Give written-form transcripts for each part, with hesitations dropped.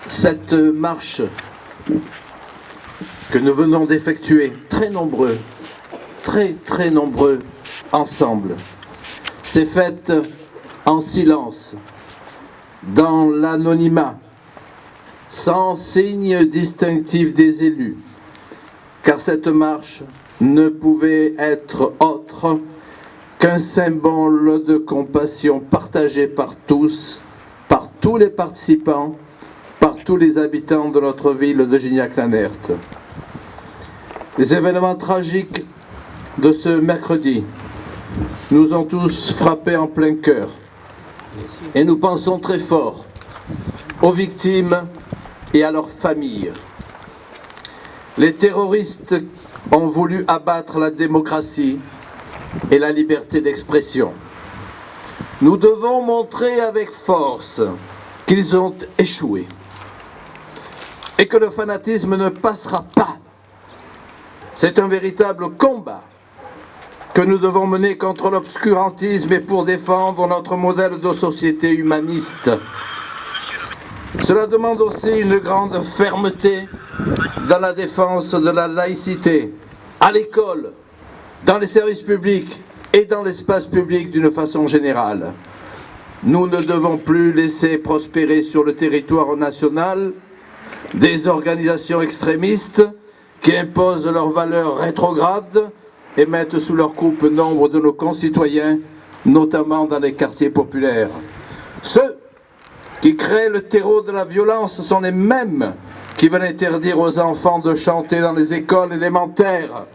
Cette marche que nous venons d'effectuer, très nombreux ensemble, s'est faite en silence, dans l'anonymat, sans signe distinctif des élus, car cette marche ne pouvait être autre qu'un symbole de compassion partagé par tous les participants, par tous les habitants de notre ville de Gignac-Lanert. Les événements tragiques de ce mercredi nous ont tous frappés en plein cœur et nous pensons très fort aux victimes et à leurs familles. Les terroristes ont voulu abattre la démocratie et la liberté d'expression. Nous devons montrer avec force qu'ils ont échoué et que le fanatisme ne passera pas. C'est un véritable combat que nous devons mener contre l'obscurantisme et pour défendre notre modèle de société humaniste. Cela demande aussi une grande fermeté dans la défense de la laïcité, à l'école, dans les services publics et dans l'espace public d'une façon générale. Nous ne devons plus laisser prospérer sur le territoire national des organisations extrémistes qui imposent leurs valeurs rétrogrades et mettent sous leur coupe nombre de nos concitoyens, notamment dans les quartiers populaires. Ceux qui créent le terreau de la violence sont les mêmes qui veulent interdire aux enfants de chanter dans les écoles élémentaires,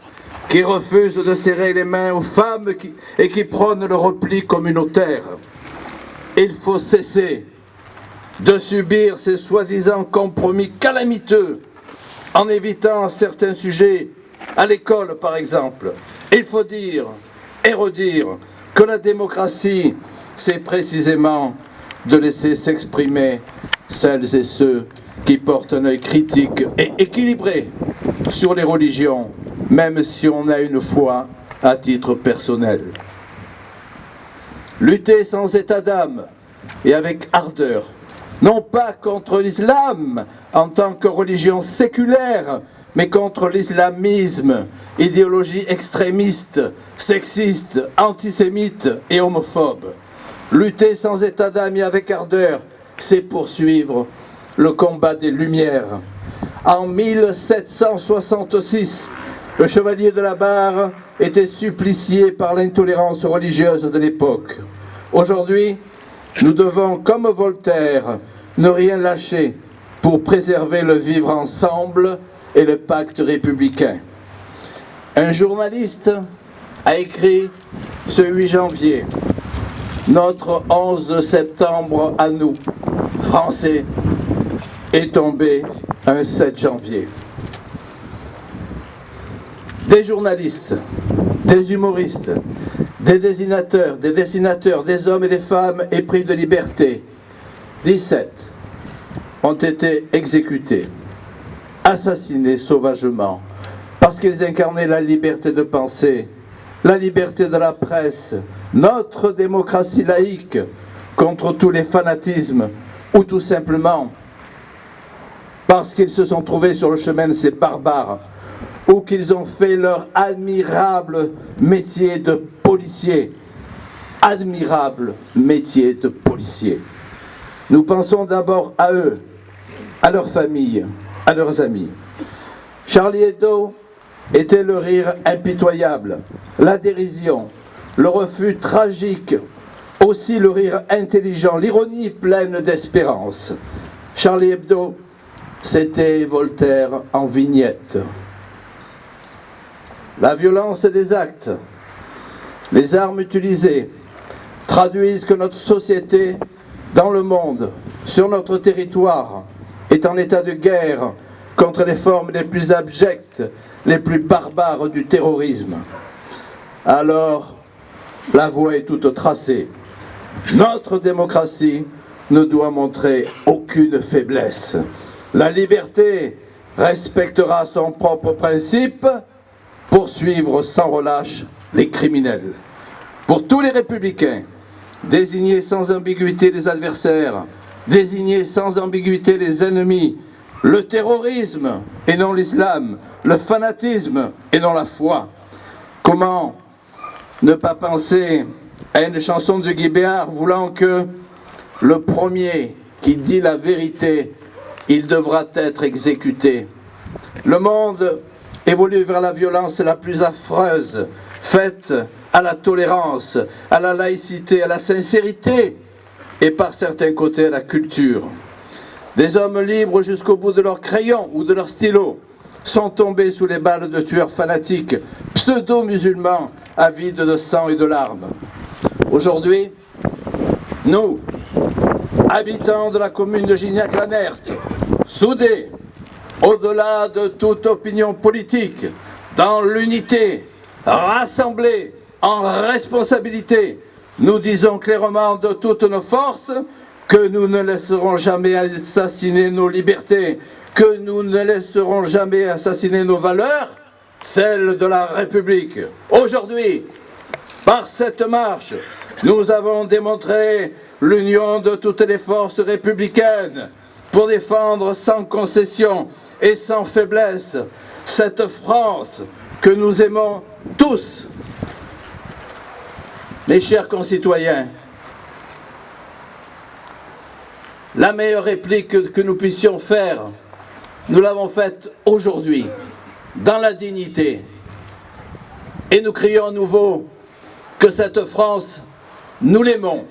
qui refusent de serrer les mains aux femmes et qui prônent le repli communautaire. Il faut cesser de subir ces soi-disant compromis calamiteux en évitant certains sujets, à l'école par exemple. Il faut dire et redire que la démocratie, c'est précisément de laisser s'exprimer celles et ceux qui portent un œil critique et équilibré sur les religions, même si on a une foi à titre personnel. Lutter sans état d'âme et avec ardeur, non pas contre l'islam en tant que religion séculaire, mais contre l'islamisme, idéologie extrémiste, sexiste, antisémite et homophobe. Lutter sans état d'âme et avec ardeur, c'est poursuivre le combat des Lumières. En 1766, le chevalier de la Barre était supplicié par l'intolérance religieuse de l'époque. Aujourd'hui, nous devons, comme Voltaire, ne rien lâcher pour préserver le vivre ensemble et le pacte républicain. Un journaliste a écrit ce 8 janvier, notre 11 septembre à nous, Français, est tombé un 7 janvier. Des journalistes, des humoristes, des dessinateurs, des hommes et des femmes épris de liberté, 17 ont été exécutés, assassinés sauvagement, parce qu'ils incarnaient la liberté de penser, la liberté de la presse, notre démocratie laïque, contre tous les fanatismes, ou tout simplement parce qu'ils se sont trouvés sur le chemin de ces barbares, ou qu'ils ont fait leur admirable métier de policier. Admirable métier de policier. Nous pensons d'abord à eux, à leurs familles, à leurs amis. Charlie Hebdo était le rire impitoyable, la dérision, le refus tragique, aussi le rire intelligent, l'ironie pleine d'espérance. Charlie Hebdo, c'était Voltaire en vignette. La violence des actes, les armes utilisées, traduisent que notre société, dans le monde, sur notre territoire, est en état de guerre contre les formes les plus abjectes, les plus barbares du terrorisme. Alors, la voie est toute tracée. Notre démocratie ne doit montrer aucune faiblesse. La liberté respectera son propre principe, poursuivre sans relâche les criminels. Pour tous les républicains, désigner sans ambiguïté les adversaires, désigner sans ambiguïté les ennemis, le terrorisme et non l'islam, le fanatisme et non la foi. Comment ne pas penser à une chanson de Guy Béard voulant que le premier qui dit la vérité, il devra être exécuté. Le monde évolue vers la violence la plus affreuse, faite à la tolérance, à la laïcité, à la sincérité et par certains côtés à la culture. Des hommes libres jusqu'au bout de leur crayon ou de leur stylo sont tombés sous les balles de tueurs fanatiques, pseudo-musulmans, avides de sang et de larmes. Aujourd'hui, nous, habitants de la commune de Gignac-la-Nerte, soudés, au-delà de toute opinion politique, dans l'unité, rassemblés en responsabilité, nous disons clairement de toutes nos forces que nous ne laisserons jamais assassiner nos libertés, que nous ne laisserons jamais assassiner nos valeurs, celles de la République. Aujourd'hui, par cette marche, nous avons démontré l'union de toutes les forces républicaines pour défendre sans concession et sans faiblesse cette France que nous aimons tous. Mes chers concitoyens, la meilleure réplique que nous puissions faire, nous l'avons faite aujourd'hui, dans la dignité. Et nous crions à nouveau que cette France, nous l'aimons.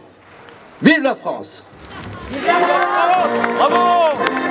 Vive la France! Bravo!